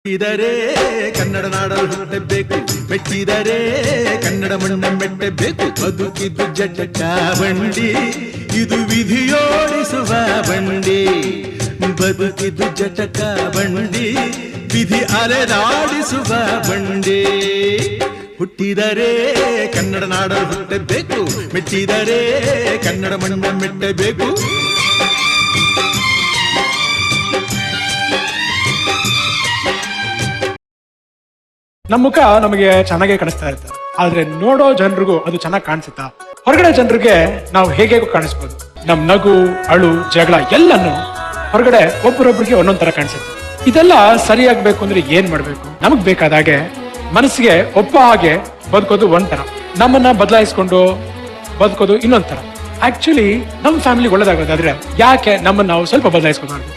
ಮೆಟ್ಟಿದರೆ ಕನ್ನಡ ನಾಡಲು ಹುಟ್ಟಬೇಕು, ಮೆಟ್ಟಿದರೆ ಕನ್ನಡ ಮಣ್ಣ ಮೆಟ್ಟಬೇಕು. ಬದುಕಿದ್ದು ಜಟಕ ಬಂಡಿ, ಇದು ವಿಧಿಯೋಡಿಸುವ ಬಂಡಿ. ಬದುಕಿದ್ದು ಜಟಕ ಬಂಡಿ, ವಿಧಿ ಅಲೆದಾಡಿಸುವ ಬಂಡಿ. ಹುಟ್ಟಿದರೆ ಕನ್ನಡ ನಾಡಲು ಹುಟ್ಟಬೇಕು, ಮೆಟ್ಟಿದರೆ ಕನ್ನಡ ಮಣ್ಣ ಮೆಟ್ಟಬೇಕು. ನಮ್ಮ ಮುಖ ನಮಗೆ ಚೆನ್ನಾಗೇ ಕಾಣಿಸ್ತಾ ಇರ್ತದೆ, ಆದ್ರೆ ನೋಡೋ ಜನರಿಗೂ ಅದು ಚೆನ್ನಾಗಿ ಕಾಣಿಸುತ್ತಾ? ಹೊರಗಡೆ ಜನರಿಗೆ ನಾವು ಹೇಗೆ ಕಾಣಿಸ್ಬೋದು. ನಮ್ ನಗು, ಅಳು, ಜಗಳ ಎಲ್ಲಾನು ಹೊರಗಡೆ ಒಬ್ಬರೊಬ್ಬರಿಗೆ ಒಂದೊಂದ್ ತರ ಕಾಣಿಸುತ್ತೆ. ಇದೆಲ್ಲ ಸರಿಯಾಗಬೇಕು ಅಂದ್ರೆ ಏನ್ ಮಾಡ್ಬೇಕು? ನಮಗ್ ಬೇಕಾದಾಗೆ ಮನಸ್ಸಿಗೆ ಒಪ್ಪ ಹಾಗೆ ಬದುಕೋದು ಒಂಥರ, ನಮ್ಮನ್ನ ಬದಲಾಯಿಸ್ಕೊಂಡು ಬದುಕೋದು ಇನ್ನೊಂದ್ ತರ. ಆಕ್ಚುಲಿ ನಮ್ ಫ್ಯಾಮಿಲಿ ಒಳ್ಳೇದಾಗೋದಾದ್ರೆ ಯಾಕೆ ನಮ್ಮನ್ನ ನಾವು ಸ್ವಲ್ಪ ಬದಲಾಯಿಸ್ಕೋಬಾರ್ದು?